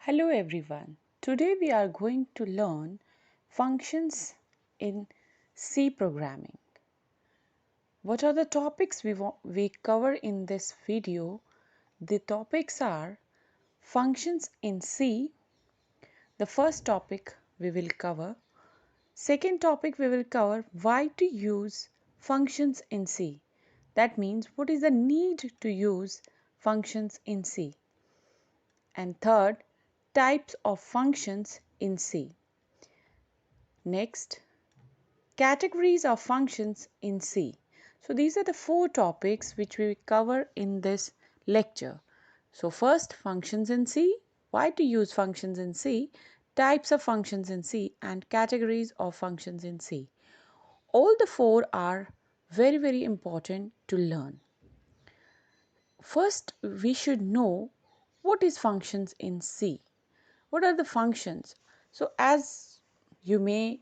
Hello everyone. Today we are going to learn functions in C programming. What are the topics we cover in this video? The topics are functions in C. The first topic we will cover. Second topic we will cover why to use functions in C. That means what is the need to use functions in C. And third, types of functions in C. Next, categories of functions in C. So these are the four topics which we cover in this lecture. So first, functions in C, why to use functions in C, types of functions in C, and categories of functions in C. All the four are very important to learn. First, we should know what is functions in C. What are the functions? So as you may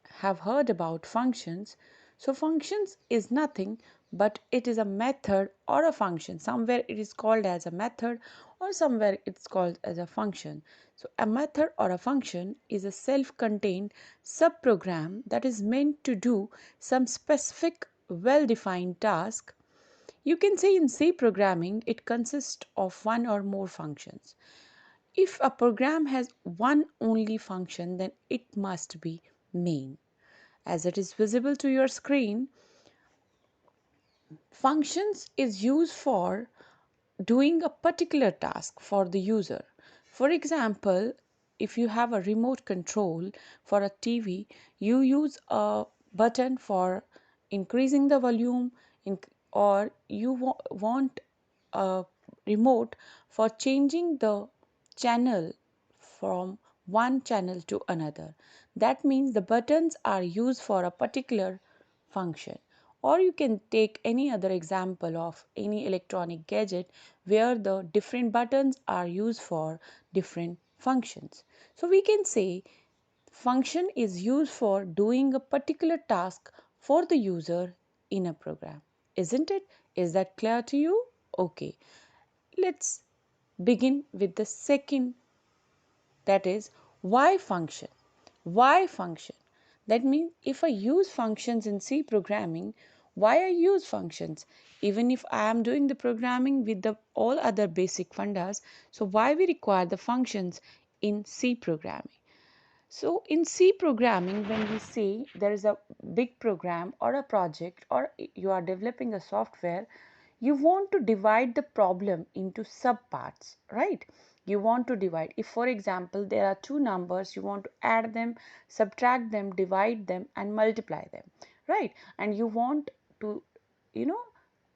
have heard about functions. So functions is nothing but it is a method or a function. Somewhere it is called as a method or somewhere it's called as a function. So a method or a function is a self-contained subprogram that is meant to do some specific well-defined task. You can say in C programming it consists of one or more functions. If a program has one only function, then it must be main. As it is visible to your screen, functions is used for doing a particular task for the user. For example, if you have a remote control for a TV, you use a button for increasing the volume or you want a remote for changing the channel from one channel to another. That means the buttons are used for a particular function. Or you can take any other example of any electronic gadget where the different buttons are used for different functions. So we can say function is used for doing a particular task for the user in a program. Isn't it? Is that clear to you? Okay. Let's begin with the second, that is why function. Why function? That means if I use functions in C programming, why I use functions? Even if I am doing the programming with the all other basic fundas, so why we require the functions in C programming? So in C programming, when we say there is a big program or a project or you are developing a software, you want to divide the problem into subparts, right? You want to divide. If for example, there are two numbers, you want to add them, subtract them, divide them and multiply them, right? And you want to, you know,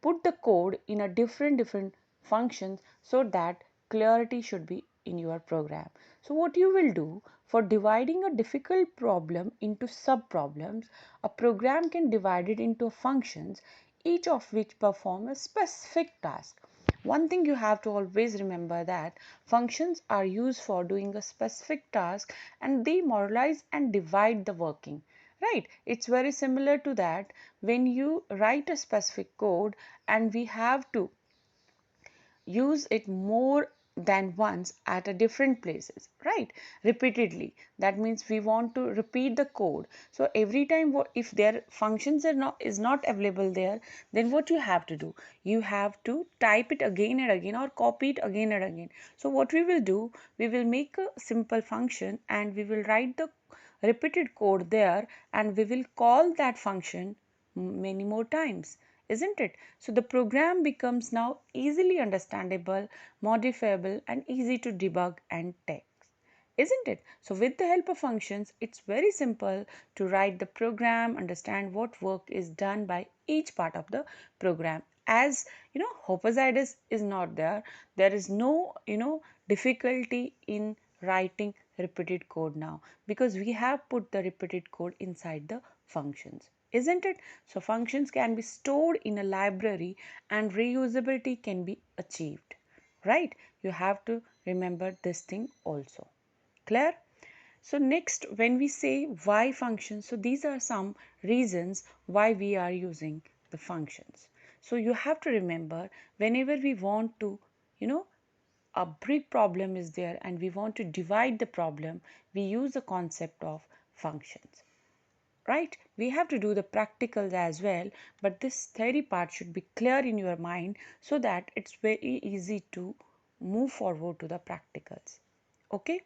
put the code in a different functions so that clarity should be in your program. So what you will do for dividing a difficult problem into sub problems, a program can divide it into functions, each of which perform a specific task. One thing you have to always remember that functions are used for doing a specific task and they moralize and divide the working. Right, it's very similar to that when you write a specific code and we have to use it more than once at a different places, right, repeatedly. That means we want to repeat the code. So every time if their functions are not is not available there, then what you have to do, you have to type it again and again or copy it again and again. So what we will do, we will make a simple function and we will write the repeated code there and we will call that function many more times, isn't it? So the program becomes now easily understandable, modifiable and easy to debug and test, isn't it? So with the help of functions, it's very simple to write the program, understand what work is done by each part of the program. As you know, homozydous is not there. There is no, difficulty in writing repeated code now because we have put the repeated code inside the functions, isn't it? So functions can be stored in a library and reusability can be achieved, right? You have to remember this thing also. Clear? So next, when we say why functions, so these are some reasons why we are using the functions. So you have to remember whenever we want to, you know, a big problem is there and we want to divide the problem, we use the concept of functions. Right? We have to do the practicals as well, but this theory part should be clear in your mind so that it's very easy to move forward to the practicals. Okay?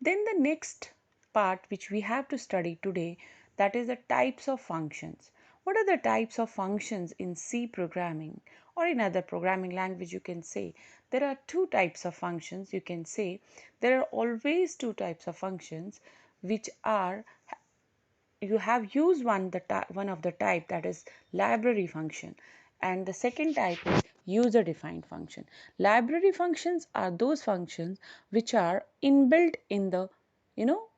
Then the next part which we have to study today, that is the types of functions. What are the types of functions in C programming or in other programming language? You can say there are two types of functions. You can say there are always two types of functions which are, you have used one of the type, that is library function, and the second type is user defined function. Library functions are those functions which are inbuilt in the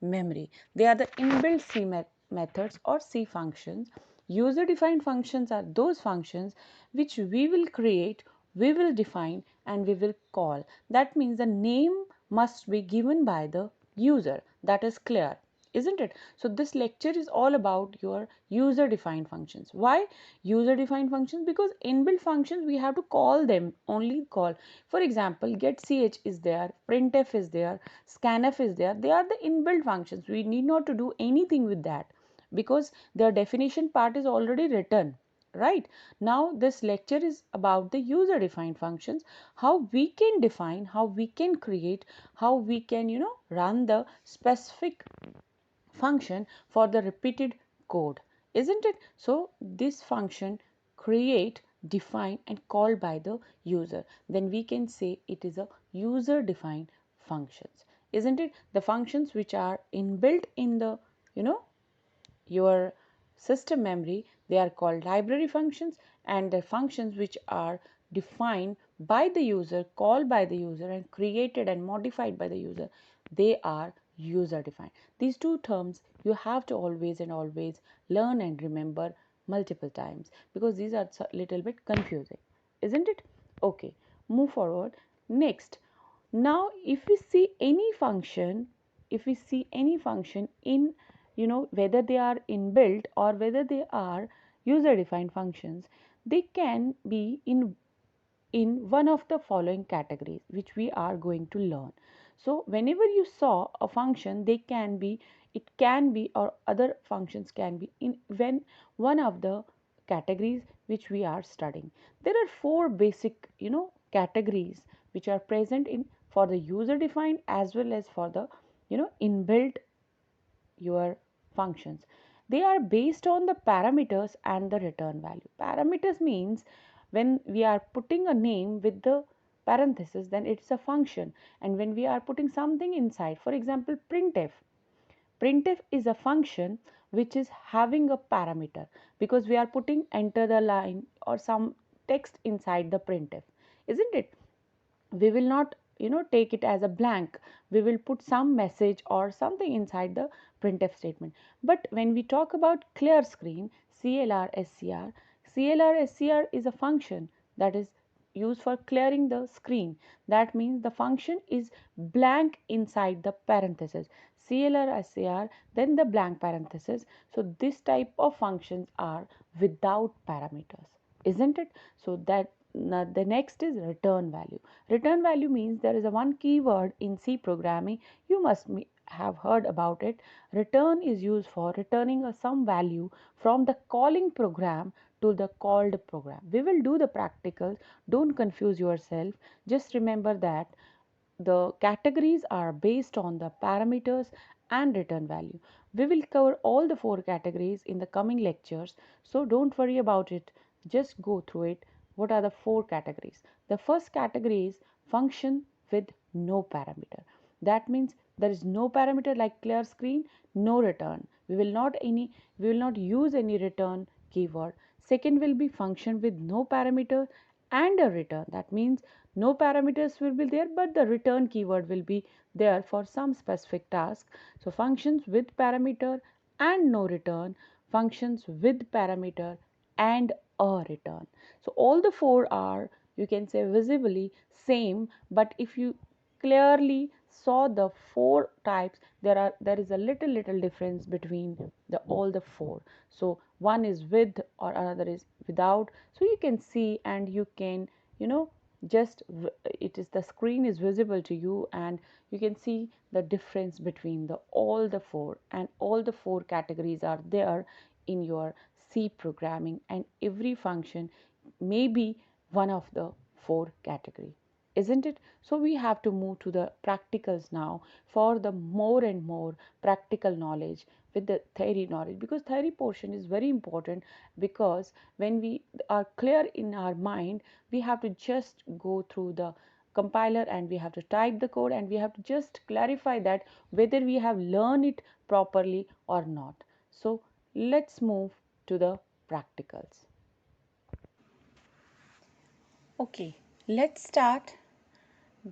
memory. They are the inbuilt methods or C functions. User defined functions are those functions which we will create, we will define, and we will call. That means the name must be given by the user. That is clear, isn't it? So this lecture is all about your user defined functions. Why user defined functions? Because inbuilt functions we have to call them, only call. For example, getch is there, printf is there, scanf is there. They are the inbuilt functions. We need not to do anything with that because their definition part is already written. Right? Now this lecture is about the user defined functions, how we can define, how we can create, how we can run the specific function for the repeated code, isn't it? So this function create, define, and called by the user, then we can say it is a user defined functions, isn't it? The functions which are inbuilt in the you know your system memory, they are called library functions, and the functions which are defined by the user, called by the user, and created and modified by the user, they are user defined. These two terms you have to always and always learn and remember multiple times because these are a little bit confusing, isn't it? Okay, move forward. Next, now if we see any function, if we see any function in whether they are inbuilt or whether they are user defined functions, they can be in one of the following categories which we are going to learn. So whenever you saw a function, they can be, it can be, or other functions can be in when one of the categories which we are studying. There are four basic categories which are present in for the user defined as well as for the inbuilt your functions. They are based on the parameters and the return value. Parameters means when we are putting a name with the parenthesis, then it's a function, and when we are putting something inside, for example printf, printf is a function which is having a parameter because we are putting enter the line or some text inside the printf, isn't it? We will not take it as a blank, we will put some message or something inside the printf statement. But when we talk about clear screen, clr scr is a function that is used for clearing the screen. That means the function is blank inside the parenthesis, clr scr, then the blank parenthesis. So this type of functions are without parameters, isn't it? So that now the next is return value. Return value means there is a one keyword in C programming. You must have heard about it. Return is used for returning some value from the calling program to the called program. We will do the practicals. Don't confuse yourself. Just remember that the categories are based on the parameters and return value. We will cover all the four categories in the coming lectures, so don't worry about it. Just go through it. What are the four categories? The first category is function with no parameter. That means there is no parameter like clear screen, no return. We will not use any return keyword. Second will be function with no parameter and a return. That means no parameters will be there, but the return keyword will be there for some specific task. So functions with parameter and no return, functions with parameter and a return. So all the four are, you can say, visibly same, but if you clearly saw the four types, there is a little difference between the all the four. So one is with or another is without. So you can see and you can you know just it is, the screen is visible to you, and you can see the difference between the all the four, and all the four categories are there in your C programming, and every function may be one of the four category, isn't it? So we have to move to the practicals now for the more and more practical knowledge with the theory knowledge, because theory portion is very important, because when we are clear in our mind, we have to just go through the compiler and we have to type the code, and we have to just clarify that whether we have learned it properly or not. So let's move to the practicals. Okay, let's start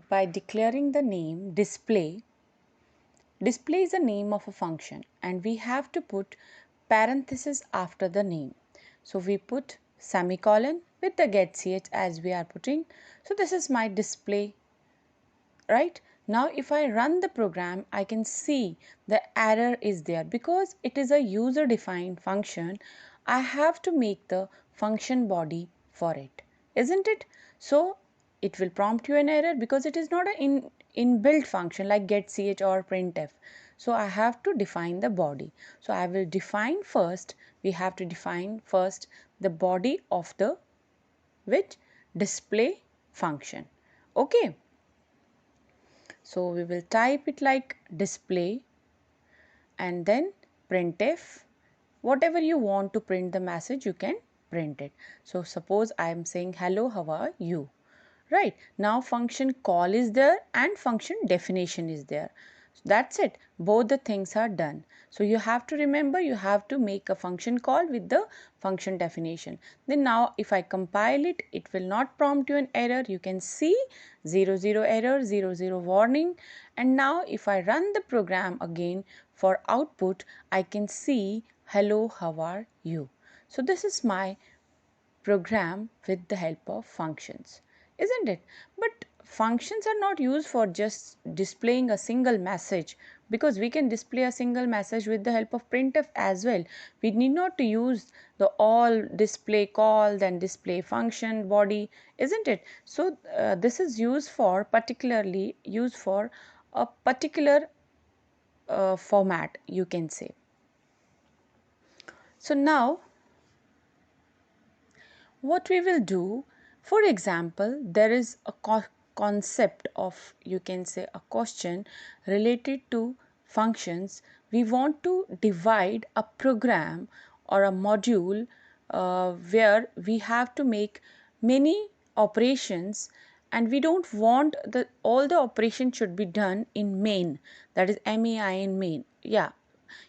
by declaring the name display. Display is the name of a function, and we have to put parenthesis after the name. So we put semicolon with the getch as we are putting. So this is my display, right? Now if I run the program, I can see the error is there because it is a user defined function. I have to make the function body for it, isn't it? So it will prompt you an error because it is not an inbuilt function like getch or printf. So I have to define the body. So I will define first, we have to define first the body of the which display function. Okay. So we will type it like display and then printf. Whatever you want to print the message, you can print it. So suppose I am saying hello, how are you? Right. Now function call is there and function definition is there. So that's it. Both the things are done. So you have to remember, you have to make a function call with the function definition. Then now if I compile it, it will not prompt you an error. You can see 00 error, 00 warning. And now if I run the program again for output, I can see hello, how are you? So this is my program with the help of functions, isn't it? But functions are not used for just displaying a single message, because we can display a single message with the help of printf as well. We need not to use the all display call then display function body, isn't it? So this is used for particularly used for a particular format, you can say. So now what we will do, for example, there is a concept of, you can say, a question related to functions. We want to divide a program or a module where we have to make many operations, and we don't want the all the operations should be done in main, that is main main. Yeah,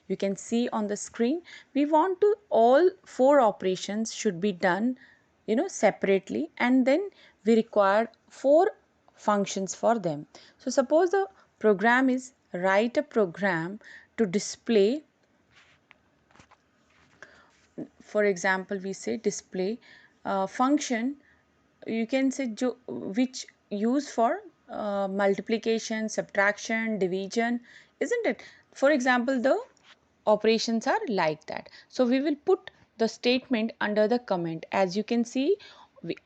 you can see on the screen, we want to all four operations should be done, separately, and then we require four functions for them. So suppose the program is write a program to display, for example we say display function, you can say which use for multiplication, subtraction, division, isn't it? For example, the operations are like that. So we will put the statement under the comment. As you can see,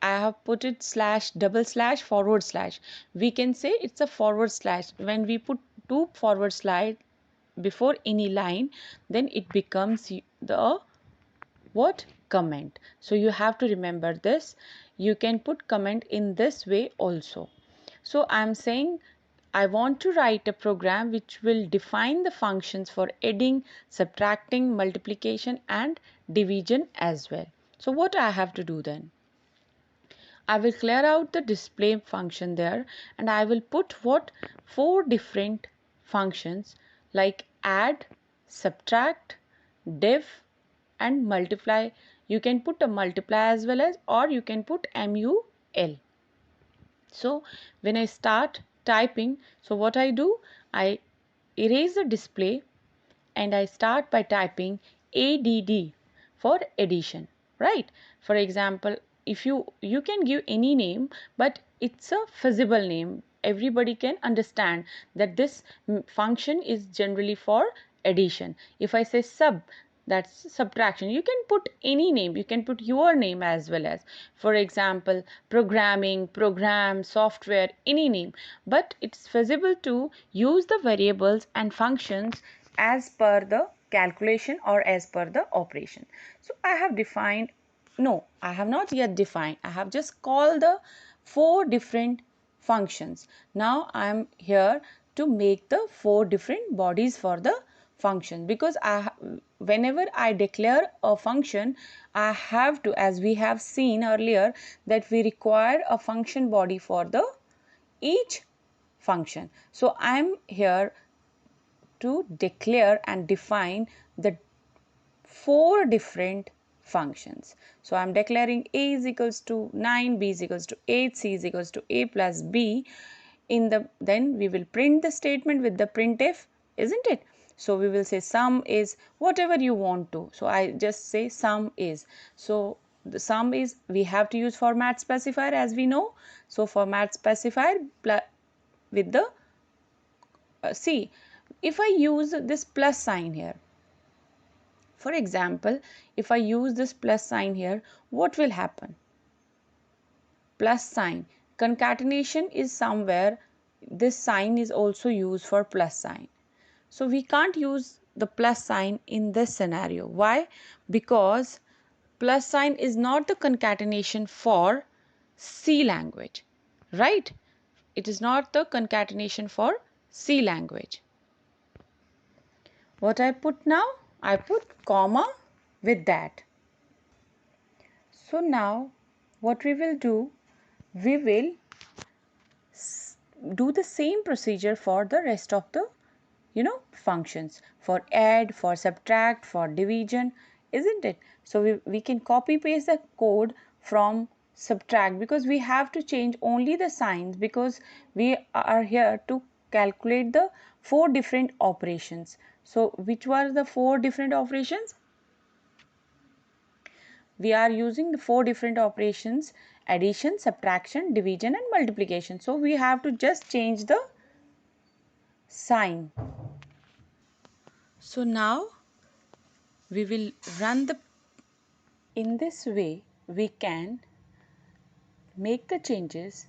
I have put it slash double slash forward slash. We can say it's a forward slash. When we put two forward slash before any line, then it becomes the what? Comment. So you have to remember this. You can put comment in this way also. So I am saying I want to write a program which will define the functions for adding, subtracting, multiplication and division as well. So what I have to do then? I will clear out the display function there, and I will put what? Four different functions like add, subtract, div and multiply. You can put a multiply as well as, or you can put mul. So when I start typing, so what I do, I erase the display and I start by typing ADD for addition, right? For example, if you can give any name, but it's a feasible name. Everybody can understand that this function is generally for addition. If I say sub, That's subtraction. You can put any name, you can put your name as well as, for example, programming, program, software, any name, but it's feasible to use the variables and functions as per the calculation or as per the operation. So I have defined, no, I have not yet defined, I have just called the 4 different functions. Now I am here to make the 4 different bodies for the function, because whenever I declare a function, I have to, as we have seen earlier, that we require a function body for the each function. So I am here to declare and define the 4 different functions. So I am declaring a is equals to 9, b is equals to 8, c is equals to a plus b. Then we will print the statement with the printf, isn't it? So we will say sum is whatever you want to. So I just say sum is. So the sum is, we have to use format specifier as we know. So format specifier with the see, if I use this plus sign here, for example, if I use this plus sign here, what will happen? Plus sign. Concatenation is somewhere, this sign is also used for plus sign. So we can't use the plus sign in this scenario. Why? Because plus sign is not the concatenation for C language, right? It is not the concatenation for C language. What I put now? I put comma with that. So now what we will do, we will do the same procedure for the rest of the functions, for add, for subtract, for division, isn't it? So we can copy paste the code from subtract, because we have to change only the signs, because we are here to calculate the 4 different operations. So which were the 4 different operations? We are using the 4 different operations: addition, subtraction, division and multiplication. So we have to just change the sign. So now we will run the, in this way we can make the changes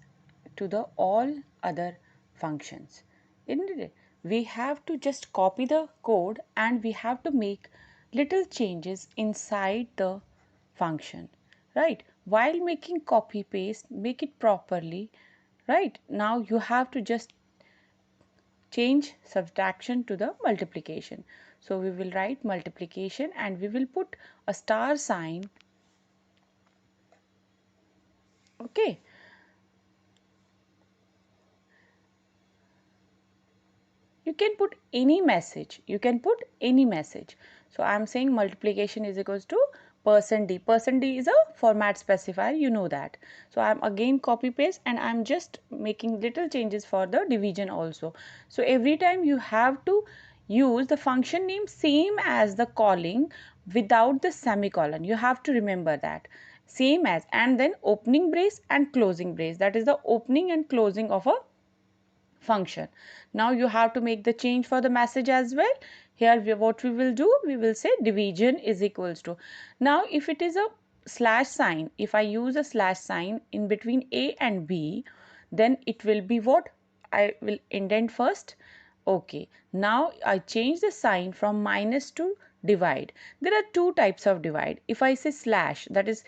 to the all other functions, isn't it? We have to just copy the code and we have to make little changes inside the function, right? While making copy paste, make it properly, right? Now you have to just change subtraction to the multiplication. So we will write multiplication and we will put a star sign. Okay. You can put any message. You can put any message. So I am saying multiplication is equals to %d. %d is a format specifier. You know that. So I am again copy paste and I am just making little changes for the division also. So every time you have to use the function name same as the calling without the semicolon. You have to remember that. Same as, and then opening brace and closing brace. That is the opening and closing of a function. Now you have to make the change for the message as well. Here what we will do, we will say division is equals to. Now if it is a slash sign, if I use a slash sign in between A and B, then it will be what? I will indent first. Okay, now I change the sign from minus to divide. There are 2 types of divide. If I say slash, that is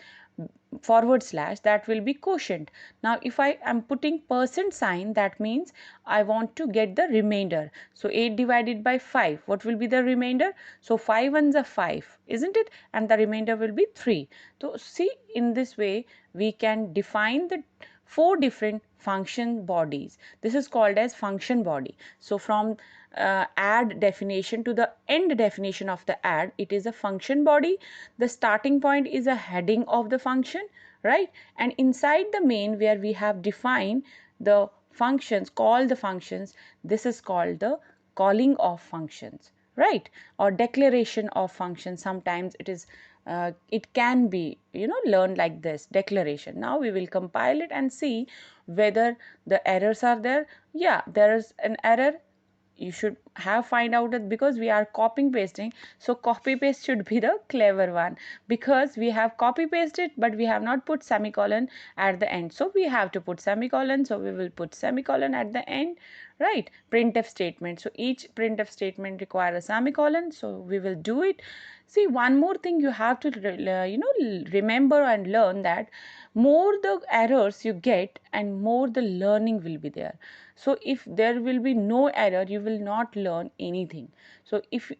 forward slash, that will be quotient. Now if I am putting percent sign, that means I want to get the remainder. So 8 divided by 5, what will be the remainder? So 5 ones are 5, isn't it? And the remainder will be 3. So see, in this way we can define the 4 different function bodies. This is called as function body. So from add definition to the end definition of the add, it is a function body. The starting point is a heading of the function, right? And inside the main, where we have defined the functions, call the functions, this is called the calling of functions, right? Or declaration of functions. Sometimes it can be learned like this, declaration. Now we will compile it and see whether the errors are there. Yeah, there is an error. you should have find out that because we are copying pasting, so copy paste should be the clever one, because we have copy pasted but we have not put semicolon at the end, so we have to put semicolon, so we will put semicolon at the end, right? Printf statement, so each printf statement require a semicolon, so we will do it. See, one more thing you have to remember and learn, that more the errors you get and more the learning will be there. So if there will be no error, you will not learn anything. So if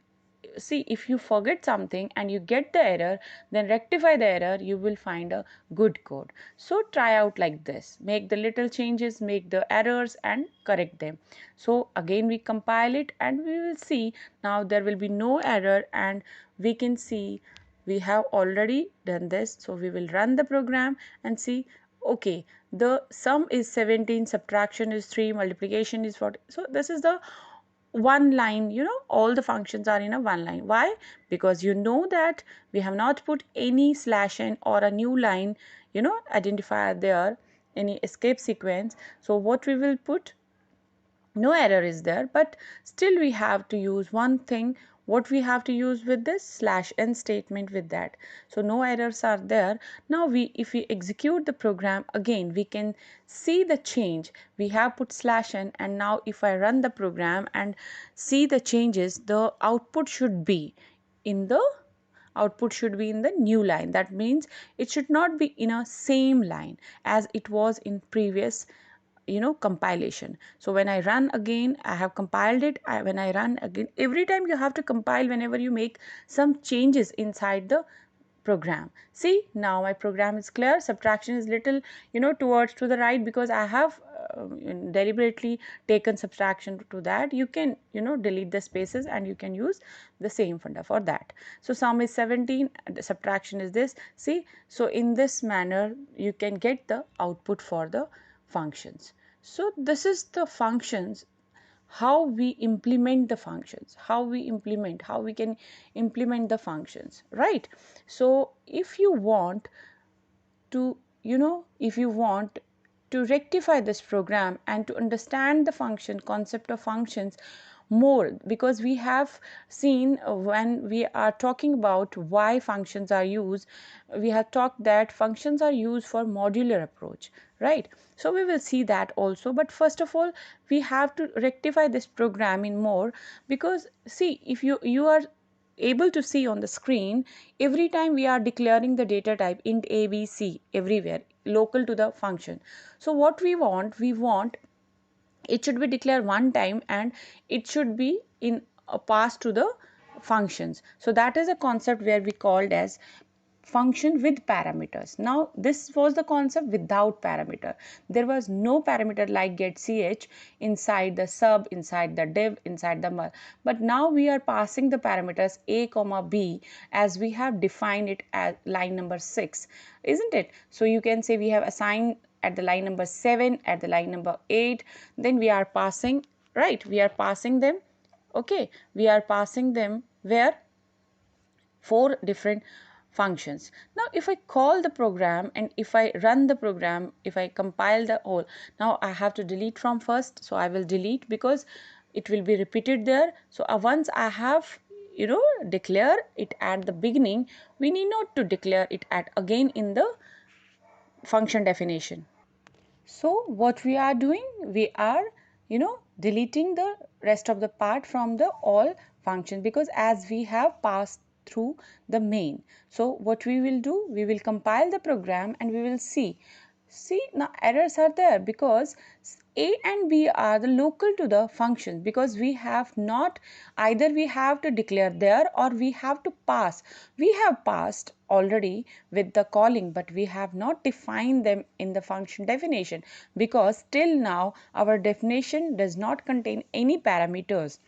you forget something and you get the error, then rectify the error, you will find a good code. So try out like this, make the little changes, make the errors and correct them. So again we compile it and we will see now there will be no error, and we can see we have already done this. So we will run the program and see, okay, the sum is 17, subtraction is 3, multiplication is 40. So this is the one line, all the functions are in a one line. Why? Because you know that we have not put any slash n or a new line, identifier there, any escape sequence. So what we will put, no error is there, but still we have to use one thing. What we have to use with this slash n statement with that, so no errors are there. Now if we execute the program again, we can see the change. We have put slash n, and now if I run the program and see the changes, the output should be in the new line. That means it should not be in a same line as it was in previous compilation. So when I run again, I have compiled it. When I run again, every time you have to compile whenever you make some changes inside the program. See, now my program is clear. Subtraction is little towards to the right, because I have deliberately taken subtraction to that. You can delete the spaces and you can use the same funda for that. So sum is 17, the subtraction is this. See, so in this manner you can get the output for the functions. So this is the functions, how we implement the functions, how we can implement the functions, right? So if you want to, if you want to rectify this program and to understand the function concept of functions more, because we have seen when we are talking about why functions are used, we have talked that functions are used for modular approach, right? So we will see that also, but first of all we have to rectify this program in more, because see, if you are able to see on the screen, every time we are declaring the data type int a b c everywhere local to the function. So what we want it should be declared one time and it should be in a pass to the functions. So that is a concept where we called as function with parameters. Now this was the concept without parameter. There was no parameter like get ch inside the sub, inside the div, inside the mul, but now we are passing the parameters a comma b as we have defined it at line number 6, isn't it? So you can say we have assigned at the line number 7, at the line number 8, then we are passing, right, we are passing them, okay, we are passing them where 4 different functions. Now if I call the program and if I run the program, if I compile the whole, now I have to delete from first, so I will delete because it will be repeated there. So once I have declare it at the beginning, we need not to declare it at again in the function definition. So what we are doing, we are deleting the rest of the part from the all function, because as we have passed through the main. So what we will do, we will compile the program and we will see now errors are there because a and b are the local to the function, because we have not, either we have to declare there or we have to pass. We have passed already with the calling, but we have not defined them in the function definition, because till now our definition does not contain any parameters,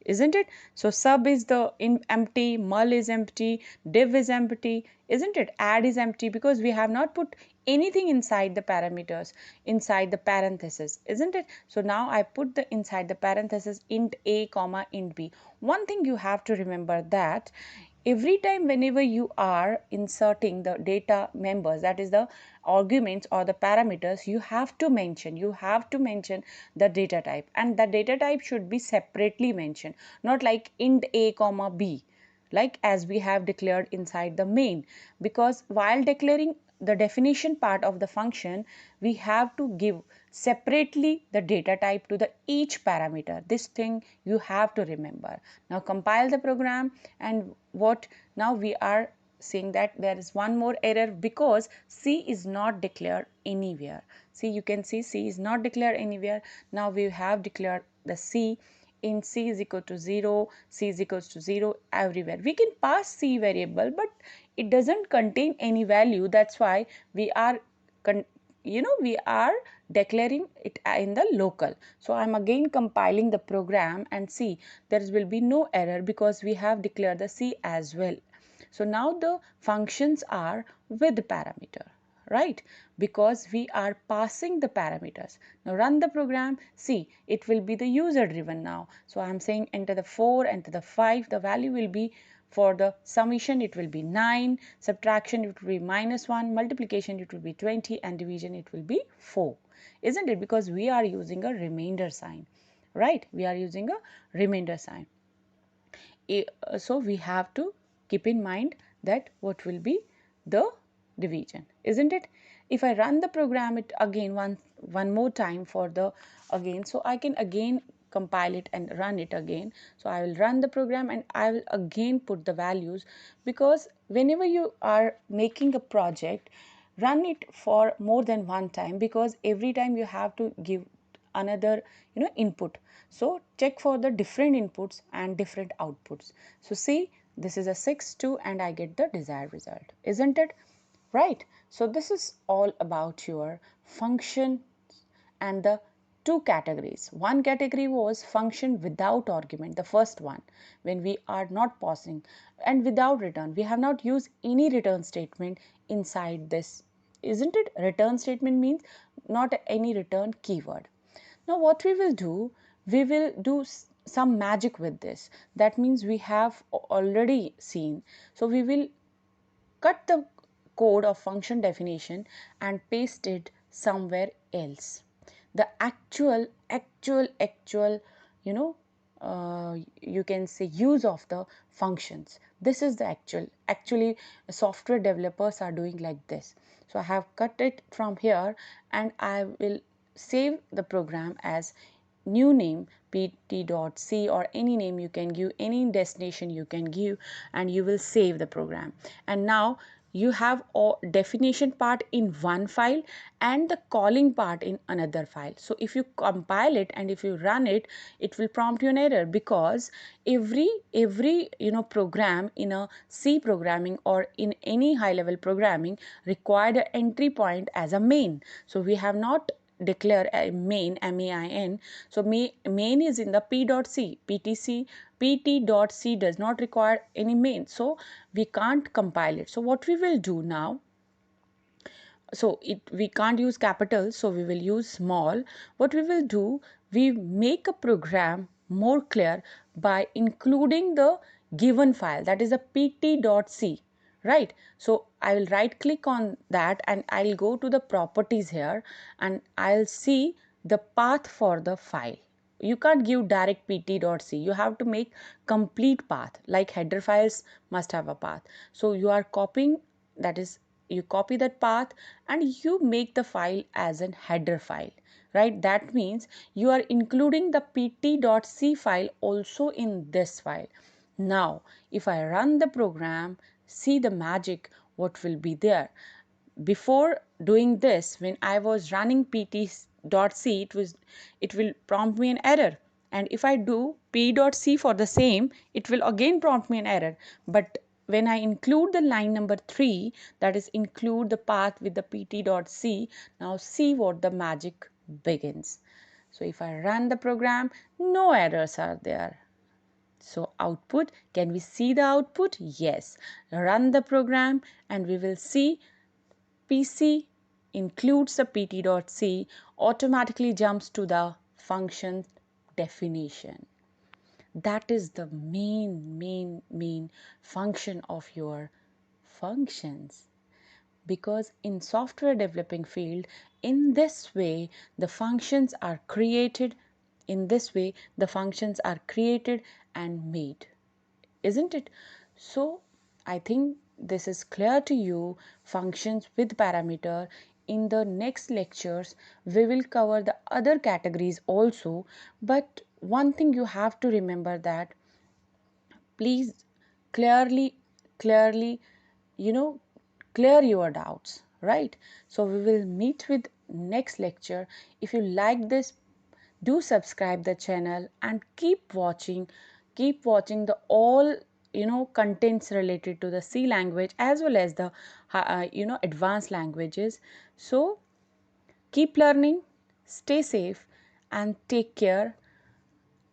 isn't it? So sub is the empty, mul is empty, div is empty, isn't it? Add is empty because we have not put anything inside the parameters, inside the parenthesis, isn't it? So now I put the inside the parenthesis int a comma int b. One thing you have to remember, that every time whenever you are inserting the data members, that is the arguments or the parameters, you have to mention the data type, and the data type should be separately mentioned, not like int a comma b, like as we have declared inside the main, because while declaring the definition part of the function, we have to give separately the data type to the each parameter. This thing you have to remember. Now compile the program, and what now we are saying that there is one more error because C is not declared anywhere. See, you can see C is not declared anywhere. Now we have declared the C in C is equal to 0, C is equals to 0 everywhere. We can pass C variable, but it doesn't contain any value. That's why we are we are declaring it in the local. So I'm again compiling the program, and see, there will be no error because we have declared the C as well. So now the functions are with parameter, right? Because we are passing the parameters. Now run the program. See, it will be the user driven now. So I'm saying enter the 4, enter the 5. The value will be, for the summation it will be 9, subtraction it will be -1, multiplication it will be 20, and division it will be 4. Isn't it? Because we are using a remainder sign, right? We are using a remainder sign. So we have to keep in mind that what will be the division, isn't it? If I run the program it again one more time for the again, so I can again compile it and run it again. So I will run the program and I will again put the values, because whenever you are making a project, run it for more than one time, because every time you have to give another input. So check for the different inputs and different outputs. So see, this is a 6 2 and I get the desired result, isn't it? Right. So this is all about your function and the two categories. One category was function without argument, the first one, when we are not pausing, and without return. We have not used any return statement inside this, isn't it? Return statement means not any return keyword. Now what we will do some magic with this. That means we have already seen. So we will cut the code of function definition and paste it somewhere else. The actual, you know, you can say use of the functions. This is the actually software developers are doing like this. So I have cut it from here and I will save the program as new name pt.c, or any name you can give, any destination you can give, and you will save the program. And now you have a definition part in one file and the calling part in another file. So if you compile it and if you run it, it will prompt you an error, because every program in a C programming or in any high level programming required an entry point as a main. So we have not declare a main, main. So main is in the p.c, pt.c does not require any main, so we can't compile it. So what we will do now, so we can't use capital, so we will use small. What we will do, we make a program more clear by including the given file, that is a pt.c, right? So I will right click on that and I'll go to the properties here and I'll see the path for the file. You can't give direct pt.c, you have to make complete path, like header files must have a path. So you are copying, that is, you copy that path and you make the file as an header file, right? That means you are including the pt.c file also in this file. Now if I run the program, see the magic what will be there. Before doing this, when I was running pt.c, it will prompt me an error, and if I do p.c for the same, it will again prompt me an error. But when I include the line number 3, that is include the path with the pt.c, now see what the magic begins. So if I run the program, no errors are there. So output, can we see the output? Yes. Run the program and we will see PC includes the pt.c, automatically jumps to the function definition. That is the main function of your functions. Because in software developing field, in this way the functions are created, and made, isn't it? So I think this is clear to you, functions with parameter. In the next lectures we will cover the other categories also, but one thing you have to remember that please clearly you know clear your doubts, right? So we will meet with next lecture. If you like this, do subscribe the channel and keep watching the all contents related to the C language as well as the advanced languages. So keep learning, stay safe, and take care.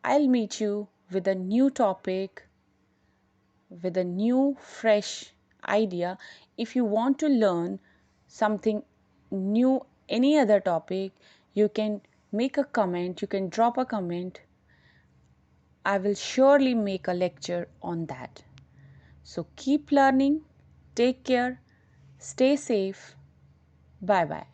I'll meet you with a new topic, with a new fresh idea. If you want to learn something new, any other topic, you can make a comment, you can drop a comment. I will surely make a lecture on that. So keep learning, take care, stay safe. Bye bye.